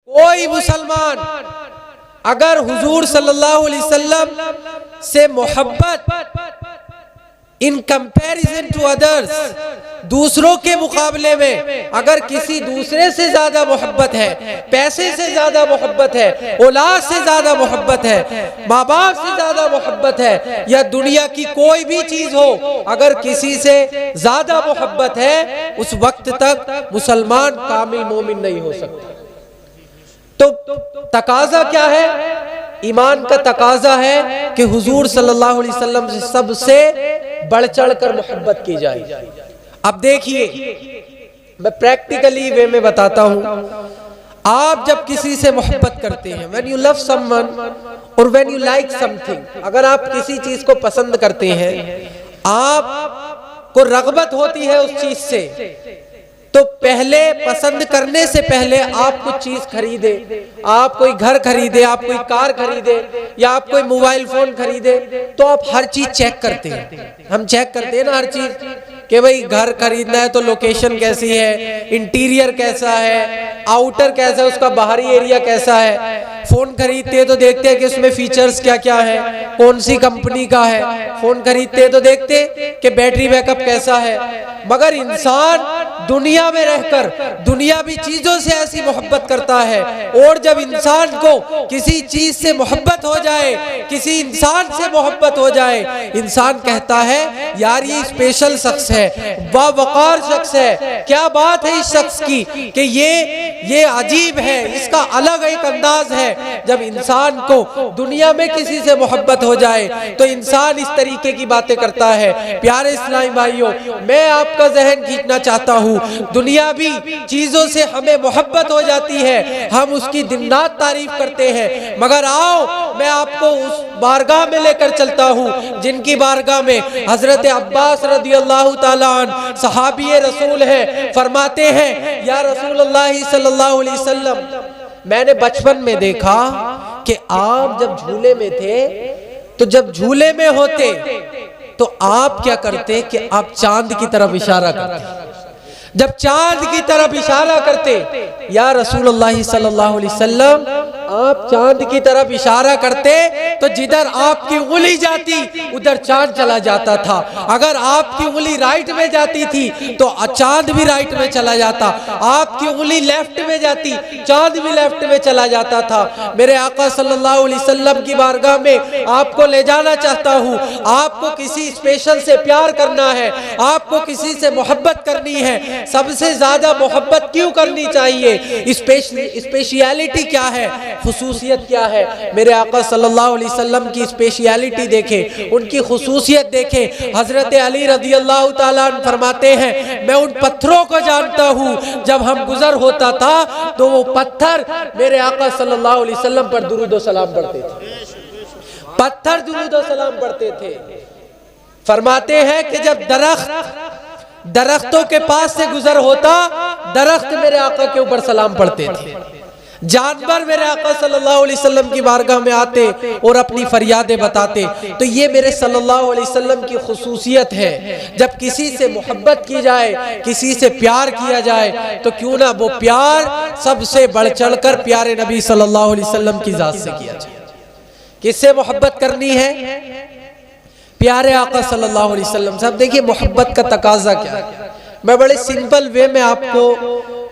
कोई मुसलमान अगर हुजूर सल्लल्लाहु अलैहि वसल्लम से मोहब्बत इन कंपैरिजन टू अदर्स, दूसरों के मुकाबले में अगर किसी दूसरे से ज्यादा मोहब्बत है, पैसे से ज्यादा मोहब्बत है, औलाद से ज्यादा मोहब्बत है, माँ बाप से ज्यादा मोहब्बत है, या दुनिया की कोई भी चीज हो, अगर किसी से ज्यादा मोहब्बत है, उस वक्त तक मुसलमान कामिल मोमिन नहीं हो सकता। तो तकाजा क्या है? ईमान का तकाजा है कि हुजूर सल्लल्लाहु अलैहि वसल्लम से सबसे बढ़ चढ़ कर मोहब्बत की जाए। अब देखिए, मैं प्रैक्टिकली वे में बताता हूं। आप जब किसी से मोहब्बत करते हैं, व्हेन यू लव समवन और व्हेन यू लाइक समथिंग, अगर आप किसी चीज को पसंद करते हैं, आपको रग़बत होती है उस चीज से, तो पहले पसंद करने से पहले आप कुछ चीज खरीदे, आप कोई घर खरीदे, आप कोई कार खरीदे, या आप कोई मोबाइल फोन खरीदे, तो आप हर चीज चेक करते हैं। हम चेक करते हैं ना हर चीज, कि भाई घर खरीदना है तो लोकेशन कैसी है, इंटीरियर कैसा है, आउटर कैसा है, उसका बाहरी एरिया कैसा है। फोन खरीदते हैं तो देखते हैं कि उसमें फीचर्स क्या क्या है, कौन सी कंपनी का है। फोन खरीदते हैं तो देखते हैं कि बैटरी बैकअप कैसा है। मगर इंसान दुनिया में रहकर दुनियावी चीजों से ऐसी मोहब्बत करता है, और जब इंसान को किसी चीज से मोहब्बत हो जाए, किसी इंसान से मोहब्बत हो जाए, इंसान कहता है यार ये स्पेशल शख्स है, बावकार शख्स है, क्या बात है इस शख्स की कि ये अजीब है, इसका अलग एक अंदाज है। जब इंसान को दुनिया में किसी से मोहब्बत हो जाए तो इंसान इस तरीके की बातें करता है। प्यारे इस्लामी भाइयों, मैं आपका ज़हन खींचना चाहता हूँ, दुनियावी चीजों से हमें मोहब्बत हो जाती है, हम उसकी दिन रात तारीफ करते हैं, मगर आओ मैं आपको उस बारगाह में लेकर चलता हूँ जिनकी बारगाह में हजरत अब्बास रदियल्लाहु ताला अन्हु सहाबी रसूल है। फरमाते हैं या रसूलुल्लाह सल्लल्लाहु अलैहि वसल्लम, मैंने बचपन में देखा कि आप जब झूले में थे, तो जब झूले में होते तो आप क्या करते कि आप चांद की तरफ इशारा करते। जब चांद की तरफ इशारा करते, या रसूलुल्लाह सल्लल्लाहु अलैहि वसल्लम, आप चांद की तरफ इशारा करते तो जिधर आपकी उंगली जाती उधर चांद चला जाता था। अगर आपकी उंगली राइट में जाती थी तो चांद भी राइट में चला जाता, आपकी उंगली लेफ्ट में जाती चांद भी लेफ्ट में चला जाता था। मेरे आका सल्लल्लाहु अलैहि वसल्लम की बारगाह में आपको ले जाना चाहता हूँ। आपको किसी स्पेशल से प्यार करना है, आपको किसी से मोहब्बत करनी है, सबसे ज्यादा मोहब्बत क्यों करनी चाहिए? स्पेशलिटी क्या है, खुसूसियत क्या है? मेरे आका सल्लल्लाहु अलैहि वसल्लम की स्पेशलिटी देखे, उनकी खुसूसियत देखे। हजरत अली रदियल्लाहु ताला अन्हु फरमाते हैं, मैं उन पत्थरों को जानता हूँ, जब हम गुजर होता था तो वो पत्थर मेरे आका सल्लल्लाहु अलैहि वसल्लम पर दुरूद व सलाम पढ़ते थे, पत्थर दुरूद व सलाम पढ़ते थे। फरमाते हैं कि जब दरख्तों के पास से गुजर होता, दरख्त मेरे आका के ऊपर सलाम पढ़ते थे। जानवर मेरे आका सल्लल्लाहु अलैहि वसल्लम की बारगाह में आते और अपनी फरियादें बताते। तो ये मेरे सल्लल्लाहु अलैहि वसल्लम की खुसूसियत है। जब किसी से मोहब्बत की जाए, किसी से प्यार किया जाए, तो क्यों ना वो प्यार सबसे बढ़ चढ़कर प्यारे नबी सल्लल्लाहु अलैहि वसल्लम की जात से किया जाए। किससे मोहब्बत करनी है? प्यारे आका सल्लल्लाहु अलैहि वसल्लम से। अब देखिए मोहब्बत का तकाजा क्या है। मैं बड़े सिंपल वे में आपको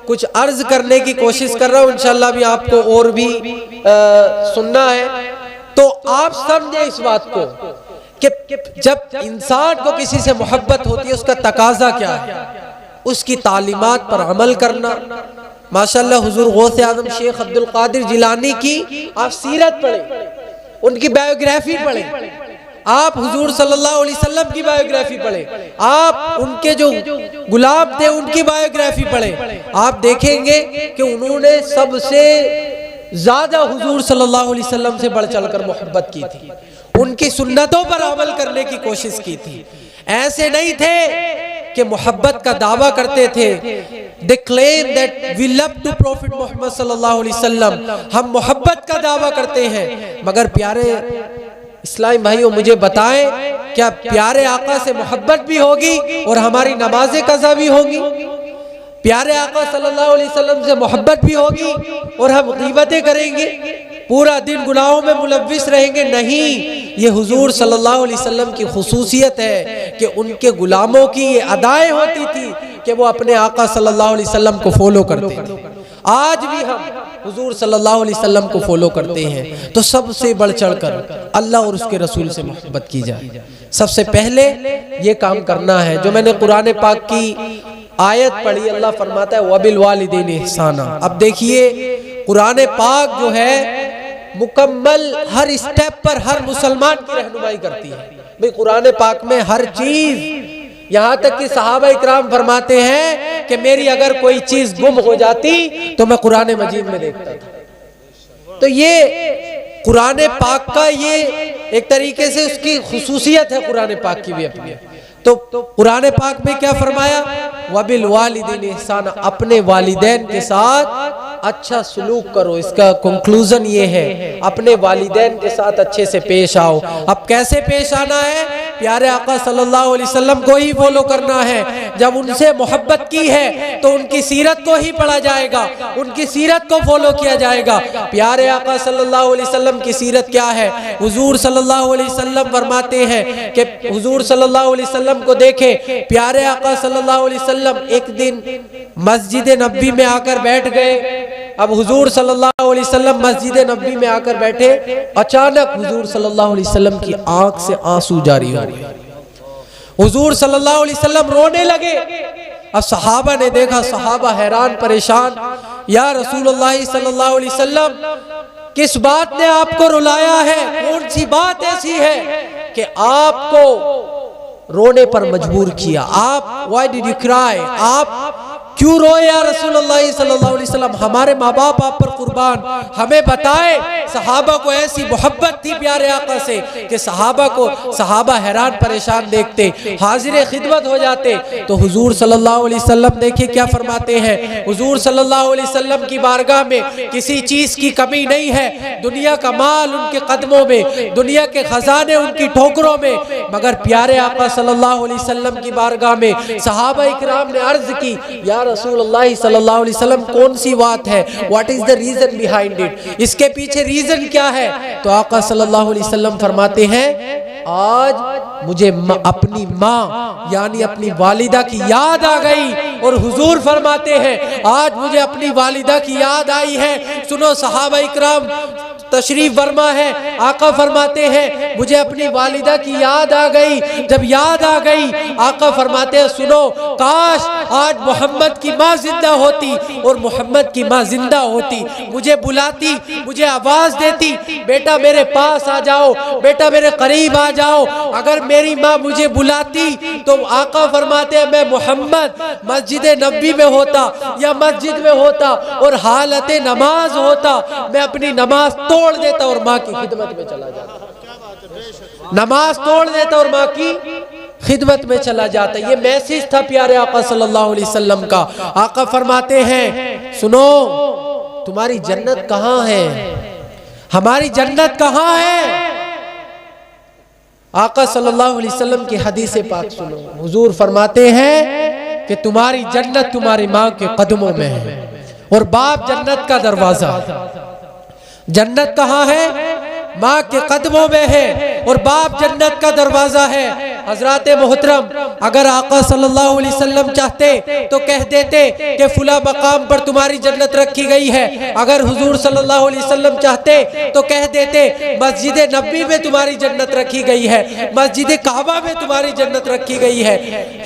कुछ अर्ज करने की कोशिश कर रहा हूँ, इंशाल्लाह भी आपको और भी सुनना है। तो आप समझे इस बात को कि जब इंसान को किसी से मोहब्बत होती है, उसका तकाजा क्या है? उसकी तालीमात पर अमल करना। माशाल्लाह हुजूर गौसे आजम शेख अब्दुल कादिर जिलानी की आप सीरत पढ़े, उनकी बायोग्राफी पढ़े, आप हुजूर सल्लल्लाहु अलैहि वसल्लम की बायोग्राफी पढ़े, आप उनके जो गुलाब थे उनकी बायोग्राफी पढ़े, आप देखेंगे कि उन्होंने सबसे ज्यादा हुजूर सल्लल्लाहु अलैहि वसल्लम से बढ़ चढ़कर मोहब्बत की थी, उनकी सुन्नतों पर अमल करने की कोशिश की थी। ऐसे नहीं थे कि मोहब्बत का दावा करते थे। They claim that we love to prophet Mohammad सल्लल्लाहु अलैहि वसल्लम, हम मोहब्बत का दावा करते हैं। मगर प्यारे इस्लामी भाइयों, मुझे बताएं, क्या प्यारे आका से मोहब्बत भी होगी और हमारी नमाजें कज़ा भी होंगी? प्यारे आका सल्लल्लाहु अलैहि वसल्लम से मोहब्बत भी होगी और हम गीबतें करेंगे, पूरा दिन गुनाहों में मुलव्विस रहेंगे? नहीं, ये हुजूर सल्लल्लाहु अलैहि वसल्लम की खुसूसियत है कि उनके गुलामों की ये अदाएं होती थी कि वो अपने आका सल्लल्लाहु अलैहि वसल्लम को फॉलो करते थे। आज भी हम हुजूर सल्लल्लाहु अलैहि वसल्लम को फॉलो करते हैं, तो सबसे बढ़ चढ़कर अल्लाह और उसके रसूल से मोहब्बत की जाए। सबसे पहले ये काम करना है जो मैंने कुरान पाक की आयत पढ़ी। अल्लाह फरमाता है वबिल वालिदैन इहसाना। अब देखिए कुरान पाक जो है मुकम्मल हर स्टेप पर हर मुसलमान की रहनुमाई करती है। भाई कुरान पाक में हर चीज, यहाँ तक कि सहाबा इकराम फरमाते हैं कि मेरी अगर कोई चीज गुम हो जाती तो मैं कुरान मजीद में देखता था। तो ये कुरान पाक का ये एक तरीके से उसकी खुसूसियत है, कुरान पाक की भी अपनी। तो कुरान पाक में क्या फरमाया? वबिल वालिदैन इहसाना, अपने वालिदैन के साथ अच्छा सलूक करो। इसका कंक्लूजन ये है, अपने वालिदैन के साथ अच्छे से पेश आओ। अब कैसे पेश आना है? प्यारे आका सल्लल्लाहु अलैहि वसल्लम को ही फॉलो करना है। जब उनसे मोहब्बत की है तो उनकी सीरत को ही पढ़ा जाएगा, उनकी सीरत को फॉलो किया जाएगा। प्यारे आका सल्लल्लाहु अलैहि वसल्लम की सीरत क्या है? हुजूर सल्लल्लाहु अलैहि वसल्लम फरमाते हैं कि हुजूर सल्लल्लाहु अलैहि वसल्लम को देखे प्यारे आका सल्लल्लाहु अलैहि वसल्लम एक दिन मस्जिद नबी में आकर बैठ गए। अब हुजूर सल्लल्लाहु अलैहि वसल्लम मस्जिद नबी में आकर बैठे, अचानक हुजूर सल्लल्लाहु अलैहि वसल्लम की आंख से आंसू जारी हो गए। हुजूर सल्लल्लाहु अलैहि वसल्लम रोने लगे। अब सहाबा ने देखा, सहाबा हैरान परेशान, या रसूलुल्लाह सल्लल्लाहु अलैहि वसल्लम किस बात ने आपको रुलाया है? कौन सी बात ऐसी है कि आपको रोने पर मजबूर किया? आप व्हाई डिड यू क्राई? आप क्यों रोए या रसूलुल्लाह सल्लल्लाहु अलैहि वसल्लम? हमारे माँ बाप आप पर कुर्बान, हमें बताए। सहाबा को ऐसी मोहब्बत थी प्यारे आका से कि सहाबा हैरान परेशान देखते, हाजिर खिदमत हो जाते। तो हुजूर सल्लल्लाहु अलैहि वसल्लम देखिए क्या फरमाते हैं। हुजूर सल्लल्लाहु अलैहि वसल्लम की बारगाह में किसी चीज की कमी नहीं है। दुनिया का माल उनके कदमों में, दुनिया के खजाने उनकी ठोकरों में, मगर प्यारे आका सल्लल्लाहु अलैहि वसल्लम की बारगाह में सहाबा इकराम ने अर्ज की, या रसूलुल्लाह सल्लल्लाहु अलैहि वसल्लम कौन सी बात है? What is the reason behind it? इसके पीछे रीजन क्या है? तो आका सल्लल्लाहु अलैहि वसल्लम फरमाते हैं, आज मुझे अपनी माँ यानी अपनी वालिदा की याद आ गई। और हुजूर फरमाते हैं, आज मुझे अपनी वालिदा की याद आई है। सुनो सहाबा इकराम तशरीफ फरमा है, आका फरमाते हैं मुझे अपनी वालिदा की याद आ गई। जब याद आ गई, आका फरमाते हैं सुनो, काश आज मोहम्मद की माँ जिंदा होती और मोहम्मद की माँ जिंदा होती, मुझे बुलाती, मुझे आवाज देती, बेटा मेरे पास आ जाओ, बेटा मेरे करीब आ जाओ। अगर मेरी माँ मुझे बुलाती तो आका फरमाते हैं मैं मोहम्मद मस्जिद नबी में होता या मस्जिद में होता और हालत नमाज होता, मैं अपनी नमाज तोड़ देता और माँ की खिदमत में चला जाता। नमाज तोड़ देता और माँ की खिदमत में चला जाता। ये मैसेज था प्यारे आका सल्लल्लाहु अलैहि वसल्लम का। आका फरमाते हैं सुनो, तुम्हारी जन्नत कहाँ है? हमारी जन्नत कहाँ है? आका सल्लल्लाहु अलैहि वसल्लम की हदीस पाक सुनो। हुजूर फरमाते हैं कि तुम्हारी जन्नत तुम्हारी माँ के कदमों में है और बाप जन्नत का दरवाजा। जन्नत कहाँ है? माँ के कदमों में है और बाप जन्नत का दरवाजा है। हजरात मोहतरम, अगर आका सल्लल्लाहु अलैहि वसल्लम चाहते तो कह देते कि फुला मकाम पर तुम्हारी जन्नत रखी गई है। अगर हुजूर सल्लल्लाहु अलैहि वसल्लम चाहते तो कह देते मस्जिद नबी में तुम्हारी जन्नत रखी गई है, मस्जिद काबा में तुम्हारी जन्नत रखी गई है,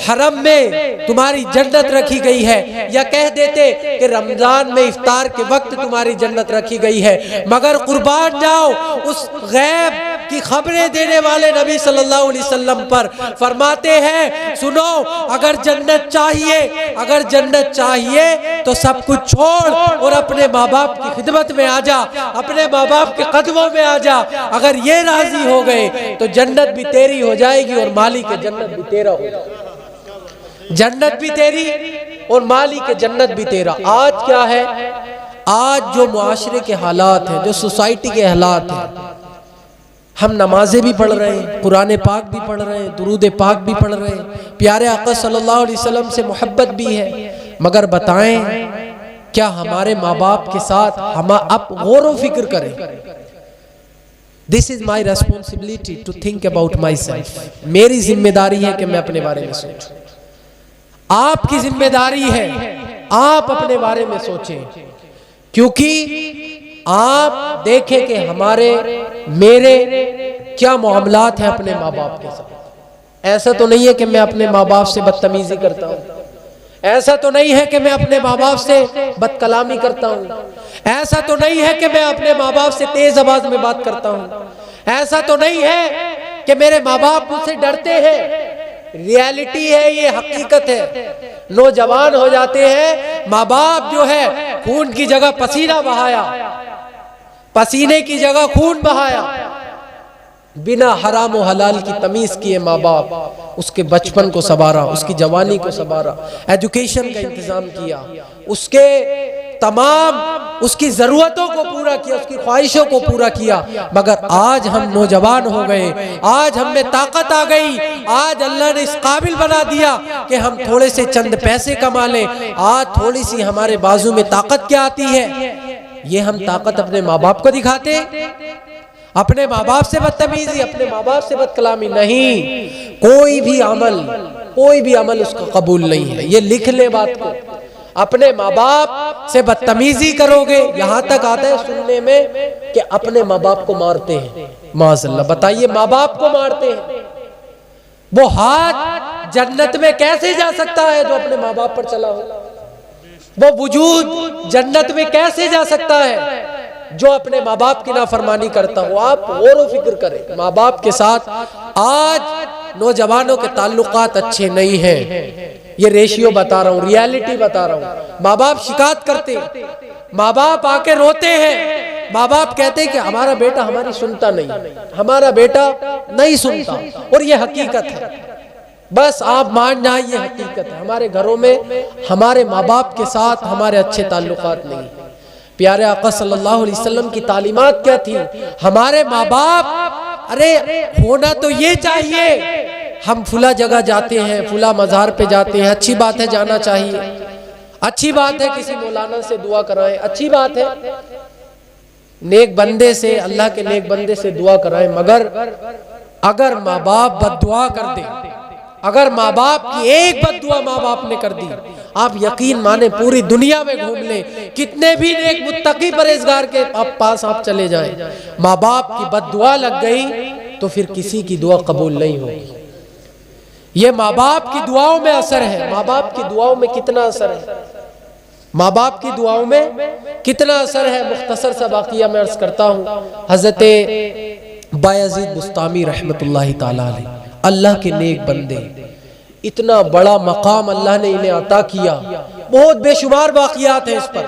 हरम में तुम्हारी जन्नत रखी गई है, या कह देते कि रमजान में इफ्तार के वक्त तुम्हारी जन्नत रखी गई है। मगर कुर्बान जाओ उस गैब की खबरें देने वाले नबी सल्लल्लाहु अलैहि वसल्लम पर। फरमाते हैं सुनो, अगर जन्नत चाहिए, अगर जन्नत चाहिए तो सब कुछ छोड़ और अपने माँ बाप की खिदमत में आ जा, अपने माँ बाप के कदमों में आ जा। अगर ये राजी हो गए तो जन्नत भी तेरी हो जाएगी और मालिक जन्नत भी तेरा होगा। जन्नत भी तेरी और मालिक जन्नत भी तेरा। आज क्या है? आज जो मुआशरे के हालात हैं, जो सोसाइटी के हालात हैं, हम नमाजें भी पढ़ रहे हैं, कुरान पाक भी पढ़ रहे हैं, दुरूद पाक भी पढ़ रहे हैं, प्यारे आका सल्लल्लाहु अलैहि वसल्लम से मोहब्बत भी है, मगर बताएं क्या हमारे माँ बाप के साथ हम अब गौर व फिक्र करें। This is my responsibility to think about myself. मेरी जिम्मेदारी है कि मैं अपने बारे में सोचूं। आपकी जिम्मेदारी है आप अपने बारे में सोचें, क्योंकि आप देखें कि हमारे मेरे क्या मामलात हैं अपने माँ बाप के साथ। ऐसा तो नहीं है कि मैं अपने माँ बाप से बदतमीजी करता हूँ, ऐसा तो नहीं है कि मैं अपने माँ बाप से बदकलामी करता हूँ, ऐसा तो नहीं है कि मैं अपने माँ बाप से तेज आवाज में बात करता हूँ, ऐसा तो नहीं है कि मेरे माँ बाप मुझसे डरते हैं। रियलिटी है, ये हकीकत है। नौजवान हो जाते हैं, माँ बाप जो है खून की जगह पसीना बहाया, पसीने की जगह खून बहाया, बिना हराम और हलाल की तमीज किए माँ बाप उसके बचपन को संवारा, उसकी जवानी को संवारा, एजुकेशन का इंतजाम किया, उसके तमाम उसकी जरूरतों को पूरा किया, उसकी ख्वाहिशों को पूरा किया। मगर आज हम नौजवान हो गए, आज हम में ताकत आ गई, आज अल्लाह ने इस काबिल बना दिया कि हम थोड़े से चंद पैसे कमा लें। आज थोड़ी सी हमारे बाजू में ताकत क्या आती है, ये हम ताकत अपने माँ बाप को दिखाते। अपने माँ बाप से बदतमीजी, अपने माँ बाप से बदकलामी नहीं। कोई भी अमल उसका कबूल नहीं है। ये लिख ले बात को। अपने माँ बाप से बदतमीजी करोगे, यहाँ तक आता है सुनने में कि अपने माँ बाप को मारते हैं। माज़अल्लाह, बताइए माँ बाप को मारते हैं, वो हाथ जन्नत में कैसे जा सकता है जो अपने माँ बाप पर चला हो? वो वजूद जन्नत में कैसे जा सकता है जो अपने माँ बाप की नाफरमानी करता हो? आप गौर व फिक्र करें माँ बाप के साथ। आज नौजवानों के ताल्लुकात अच्छे नहीं हैं, ये रेशियो बता रहा हूँ, रियलिटी बता रहा हूँ। माँ बाप शिकायत करते, माँ बाप आके रोते हैं, माँ बाप कहते हैं कि हमारा बेटा हमारी सुनता नहीं, हमारा बेटा नहीं सुनता, और ये हकीकत है। बस आप मान जाए ये हकीकत है। हमारे घरों में हमारे माँ बाप के साथ हमारे अच्छे ताल्लुकात नहीं। प्यारे आका सल्लल्लाहु अलैहि वसल्लम की तालीमात क्या थी? हमारे माँ बाप, अरे होना तो ये चाहिए, हम फुला जगह जाते हैं, फुला मज़ार पे जाते हैं, अच्छी बात है, जाना चाहिए, अच्छी बात है, किसी मौलाना से दुआ कराएं, अच्छी बात है, नेक बंदे से, अल्लाह के नेक बंदे से दुआ कराएं। मगर अगर माँ बाप बद्दुआ कर दे, अगर माँ बाप की एक बद्दुआ माँ बाप ने कर दी, आप यकीन माने पूरी दुनिया में घूम लें, कितने भी नेक मुत्तकी परहेजगार के पास आप चले जाएं, माँ बाप की बद्दुआ लग गई तो फिर किसी की दुआ कबूल नहीं होगी। ये माँ बाप की दुआओं में असर है। माँ बाप की दुआओं में कितना असर है, माँ बाप की दुआओं में कितना असर है। मुख्तसर सा वाक़िया मैं अर्ज करता हूँ। हज़रत बायज़ीद बुस्तामी रहमतुल्लाहि ताला अलैह, अल्लाह के नेक बंदे, इतना बड़ा मकाम अल्लाह ने इन्हें अता किया, बहुत बेशुमार वाक़ियात हैं इस पर।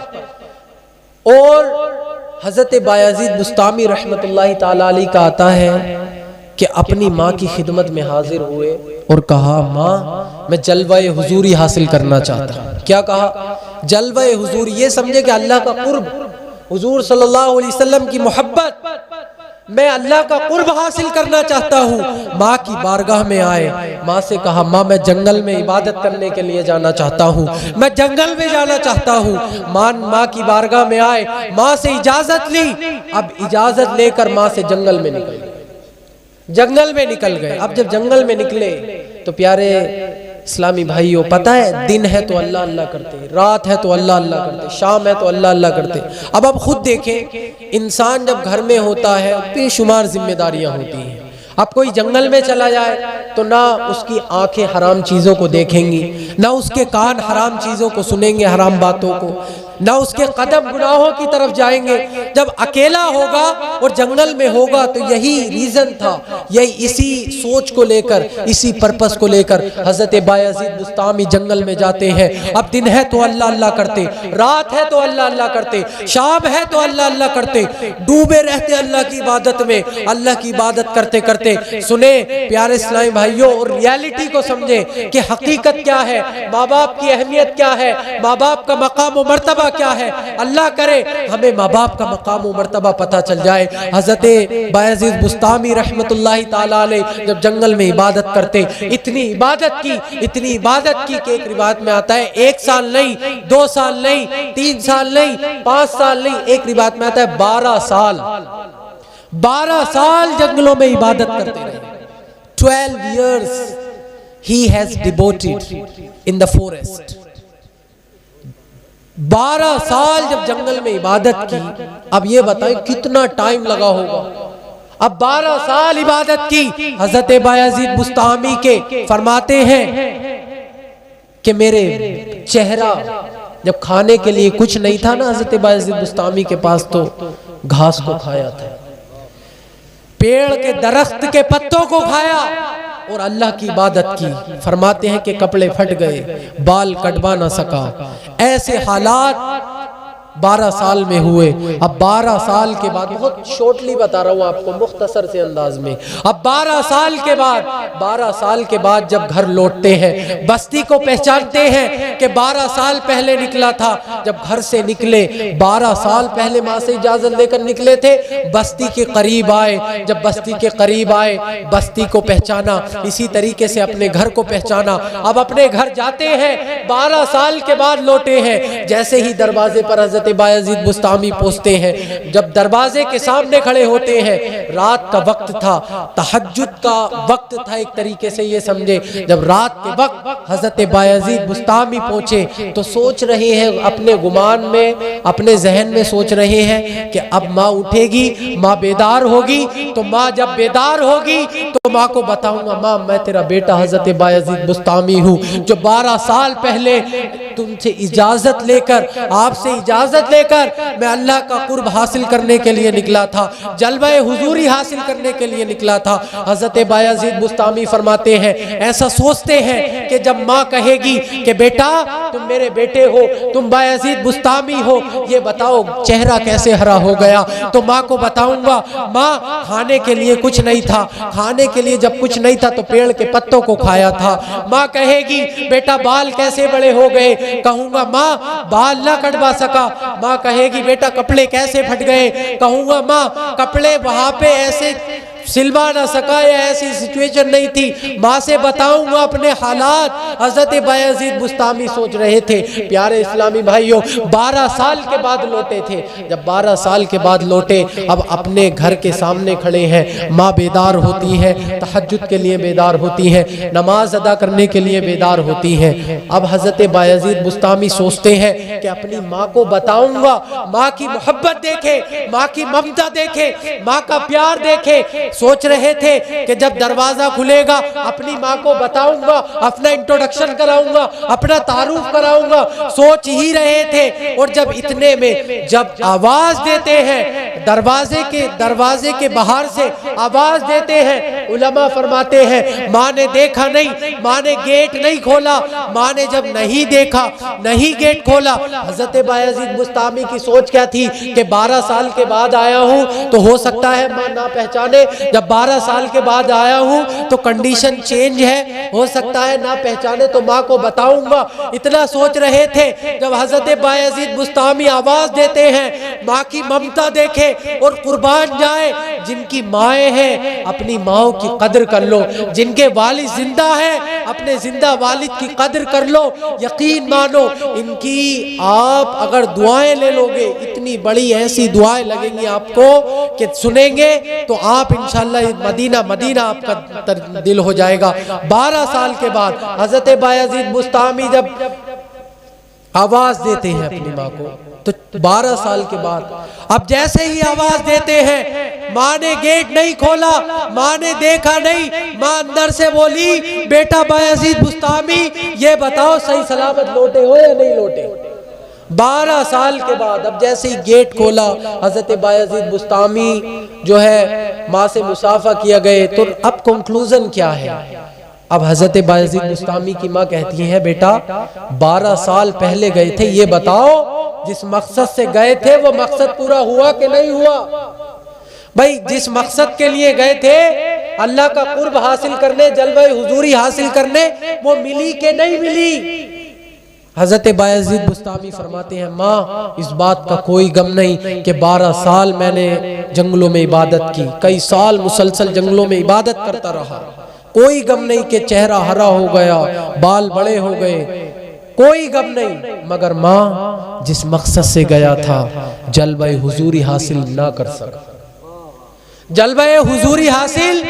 और हज़रत बायज़ीद बुस्तामी रहमतुल्लाहि ताला अलैह का आता है कि अपनी माँ की खिदमत में हाजिर हुए और कहा, माँ मैं जलवाए हुजूरी हासिल करना चाहता हूँ। क्या कहा? जलवाए हुजूरी। ये समझे कि अल्लाह का कुर्ब, हुजूर सल्लल्लाहु अलैहि वसल्लम की मोहब्बत, मैं अल्लाह का कुर्ब हासिल करना चाहता हूँ। माँ की बारगाह में आए, माँ से कहा, माँ मैं जंगल में इबादत करने के लिए जाना चाहता हूँ, मैं जंगल में जाना चाहता हूँ। माँ की बारगाह में आए, माँ से इजाजत ली। अब इजाजत लेकर माँ से जंगल में निकल गए, जंगल में निकल गए। अब जब जंगल में निकले तो प्यारे इस्लामी भाइयों, पता है दिन है तो अल्लाह अल्लाह करते, रात है तो अल्लाह अल्लाह करते, शाम है तो अल्लाह अल्लाह करते। अब आप खुद देखें, इंसान जब घर में होता है बेशुमार जिम्मेदारियां होती हैं। अब कोई जंगल में चला जाए तो ना उसकी आंखें हराम चीज़ों को देखेंगी, ना उसके कान हराम चीज़ों को सुनेंगे, हराम बातों को, ना उसके कदम गुनाहों की तरफ जाएंगे। जब अकेला होगा और जंगल में होगा तो यही रीज़न था, यही इसी सोच को लेकर, इसी पर्पस को लेकर हज़रत बायज़ीद बुस्तामी जंगल में जाते हैं। अब दिन है तो अल्लाह अल्लाह करते, रात है तो अल्लाह अल्लाह करते, शाम है तो अल्लाह अल्लाह करते, डूबे रहते अल्लाह की इबादत में, अल्लाह की इबादत करते करते। सुने प्यारे इस्लामी भाइयों, और रियलिटी को समझे कि हकीकत क्या है, माँ बाप की अहमियत क्या है, माँ बाप का मकाम और मर्तबा क्या है। अल्लाह करे हमें माँ बाप का मकाम और मर्तबा पता चल जाए। हजरत बायजीद बुस्तामी रहमतुल्लाहि ताला अलैह जब जंगल में इबादत करते, इतनी इबादत की कि एक रिवायत में आता है 1 साल नहीं, 2 साल नहीं, 3 साल नहीं, 5 साल नहीं, एक रिवायत में आता है 12 साल जंगलों में इबादत करते रहे। 12 years he has devoted in the forest। 12 साल जब जंगल में इबादत की, अब ये बताएं कितना टाइम लगा होगा। अब 12 साल इबादत की। हजरत बायजीद बुस्तामी के फरमाते हैं कि मेरे चेहरा, जब खाने के लिए कुछ नहीं था ना हजरत बायजीद बुस्तामी के पास, तो घास को खाया था, पेड़ के दरख्त के पत्तों को खाया और अल्लाह की इबादत की। फरमाते हैं कि कपड़े फट गए, बाल कटवा ना सका। ऐसे हालात 12 साल में हुए। अब 12 साल के बाद, बहुत शॉर्टली बता रहा हूँ आपको, मुख्तसर से अंदाज में। अब 12 साल के बाद जब घर लौटते हैं, बस्ती को पहचानते हैं कि 12 साल पहले निकला था। जब घर से निकले, 12 साल पहले माँ से इजाजत लेकर निकले थे, बस्ती के करीब आए। जब बस्ती के करीब आए, बस्ती को पहचाना, इसी तरीके से अपने घर को पहचाना। अब अपने घर जाते हैं, 12 साल के बाद लौटे हैं। जैसे ही दरवाजे पर हजरत बायजीद बुस्तामी पहुंचते हैं, जब दरवाजे के सामने खड़े होते हैं, रात का वक्त था, तहज्जुद का वक्त था एक तरीके से ये समझे। जब रात के वक्त हजरत बायजीद बुस्तामी पहुंचे तो सोच रहे हैं अपने गुमान में, अपने जहन में सोच रहे हैं कि अब माँ उठेगी, माँ बेदार होगी, तो माँ जब बेदार होगी तो माँ को बताऊंगा, माँ मैं तेरा बेटा हजरत बायजीद बुस्तामी हूँ, जो 12 साल पहले तुमसे इजाजत लेकर, आपसे इजाजत लेकर मैं अल्लाह का कुर्ब हासिल करने के लिए निकला था, जलवे हुजूरी हासिल करने के लिए निकला था। हजरत बायजीद बुस्तामी फरमाते हैं, ऐसा सोचते हैं कि जब माँ कहेगी कि बेटा तुम मेरे बेटे हो, तुम बायजीद बुस्तामी हो, ये बताओ चेहरा कैसे हरा हो गया। तो माँ को बताऊंगा, माँ खाने के लिए कुछ नहीं था, खाने के लिए जब कुछ नहीं था तो पेड़ के पत्तों को खाया था। माँ कहेगी बेटा बाल कैसे बड़े हो गए, कहूंगा माँ बाल ना कटवा सका। माँ कहेगी बेटा कपड़े कैसे फट गए, कहूंगा माँ कपड़े वहां पे ऐसे सिलवा ना सका, या ऐसी सिचुएशन नहीं थी। माँ से बताऊंगा अपने हालात। हजरत बायजीद बुस्तामी सोच रहे थे। प्यारे इस्लामी भाइयों, 12 साल के बाद लौटे थे। जब 12 साल के बाद लौटे, अब अपने घर के सामने खड़े हैं। माँ बेदार होती है, तहज्जुद के लिए बेदार होती है, नमाज अदा करने के लिए बेदार होती है। अब हजरत बायजीद बुस्तामी सोचते हैं कि अपनी माँ को बताऊंगा, माँ की मोहब्बत देखे, माँ की ममता देखे, माँ का प्यार देखे। सोच रहे थे कि जब दरवाजा खुलेगा अपनी माँ को बताऊंगा, अपना इंट्रोडक्शन कराऊंगा, अपना तारुफ कराऊंगा, सोच ही रहे थे। और जब इतने में जब आवाज देते हैं, दरवाजे के बाहर से आवाज देते हैं, उलमा फरमाते हैं माँ ने देखा नहीं, माँ ने गेट नहीं खोला। माँ ने जब नहीं देखा, नहीं गेट खोला, हजरत बायजीद बुस्तामी की सोच क्या थी कि 12 साल के बाद आया हूँ तो हो सकता है माँ ना पहचाने, जब 12 साल के बाद आया हूं तो कंडीशन चेंज है, हो सकता है ना पहचाने, तो माँ को बताऊंगा। इतना सोच रहे थे। जब हजरत बायजीद बुस्तामी आवाज देते हैं, माँ की ममता देखे और कुर्बान जाए। जिनकी माएँ हैं अपनी माओ की कदर कर लो, जिनके वालिद जिंदा है अपने जिंदा वालिद की कदर कर लो। यकीन मानो इनकी आप अगर दुआएं ले लोगे, इतनी बड़ी ऐसी दुआएं लगेंगी आपको कि सुनेंगे तो आप इंशाअल्लाह मदीना आपका दिल हो जाएगा। 12 साल के बाद हजरत बायजीद बुस्तामी जब आवाज देते हैं अपनी माँ को, तो 12 साल के बाद अब जैसे ही आवाज देते हैं, माँ ने गेट नहीं खोला, माँ ने देखा नहीं। माँ अंदर से बोली, बेटा बायजीद बुस्तामी ये बताओ सही सलामत लौटे हो या नहीं लौटे। 12 साल के बाद अब जैसे ही गेट खोला, हजरत बायजीद बुस्तामी जो है माँ से मुसाफा किया गए। तो अब कंक्लूजन क्या है? अब हजरत बायजीद बुस्तामी की माँ कहती है, बेटा 12 साल पहले गए थे, ये बताओ जिस मकसद से गए थे वो मकसद पूरा हुआ कि नहीं हुआ। भाई जिस मकसद के लिए गए थे, अल्लाह का कुर्ब हासिल करने, जलवे हुजूरी हासिल करने, वो मिली कि नहीं मिली। हज़रत बायज़ीद बुस्तामी फरमाते हैं, माँ इस बात का कोई गम नहीं कि 12 साल मैंने जंगलों में इबादत की, कई साल मुसलसल जंगलों में इबादत करता रहा, कोई गम नहीं कि चेहरा हरा हो गया, बाल बड़े हो गए, कोई गम नहीं, मगर माँ जिस मकसद से गया था जलवे हुजूरी हासिल ना कर सका, जलवे हुजूरी हासिल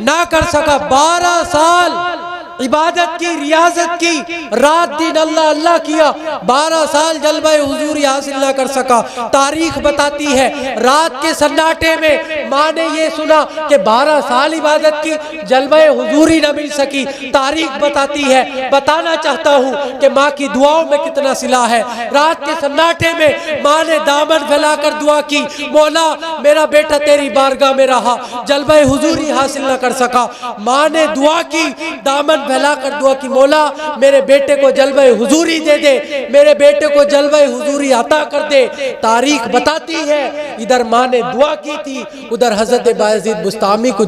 ना कर सका। 12 साल इबादत की, रियाजत की, रात दिन अल्लाह अल्लाह किया, 12 साल जलवे हुजूरी हासिल ना कर सका। तारीख बताती है रात के सन्नाटे में माँ ने ये सुना कि 12 साल इबादत की, जलवे हुजूरी ना मिल सकी। तारीख बताती है, बताना चाहता हूँ कि माँ की दुआओं में कितना सिला है। रात के सन्नाटे में माँ ने दामन फैलाकर दुआ की, मौला मेरा बेटा तेरी बारगाह में रहा, जलवे हुजूरी हासिल ना कर सका। माँ ने दुआ की, दामन फैलाकर दुआ की, मौला मेरे बेटे को जलवे हुजूरी दे दे, मेरे बेटे को जलवे हुजूरी अता कर दे। तारीख बताती है इधर माँ ने दुआ की थी, उधर हजरत बायज़ीद बुस्तामी को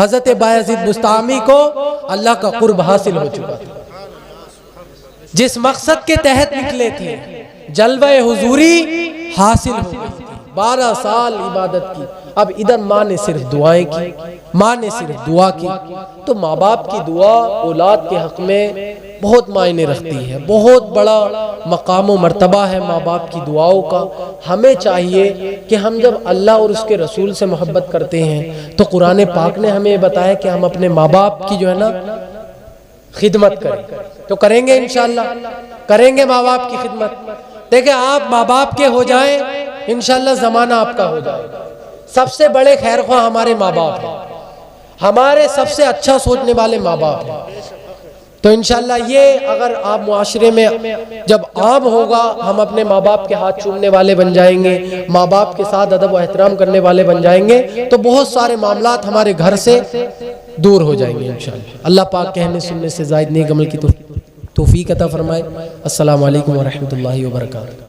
हजरत बायज़ीद बुस्तामी को अल्लाह का कुर्ब हासिल हो चुका था। जिस मकसद के तहत निकले थे जलवे हुजूरी हासिल हो गई थी। 12 साल इबादत की। अब इधर माँ ने सिर्फ दुआएं की, माँ ने सिर्फ दुआ की। तो माँ बाप की दुआ औलाद के हक में बहुत मायने रखती है, बहुत बड़ा मकाम व मर्तबा है माँ बाप की दुआओं का। हमें चाहिए कि हम जब अल्लाह और उसके रसूल से मोहब्बत करते हैं तो कुरान पाक ने हमें बताया कि हम अपने माँ बाप की जो है ना खिदमत करें। तो करेंगे इंशाअल्लाह, करेंगे माँ बाप की खिदमत। देखिए आप माँ बाप के हो जाएं, इंशाअल्लाह ज़माना आपका हो जाएगा। सबसे बड़े खैरख्वाह हमारे माँ बाप हैं, हमारे सबसे अच्छा सोचने वाले माँ बाप हैं। तो इंशाअल्लाह ये अगर आप मुआशरे में जब आम होगा, हम अपने माँ बाप के हाथ चूमने वाले बन जाएंगे, माँ बाप के साथ अदब व एहतराम करने वाले बन जाएंगे, तो बहुत सारे मामलात हमारे घर से दूर हो जाएंगे इंशाअल्लाह। अल्लाह पाक कहने सुनने से ज़ायद नेक अमल की तौफीक अता फरमाए। अस्सलामु अलैकुम व रहमतुल्लाहि व बरकातहू।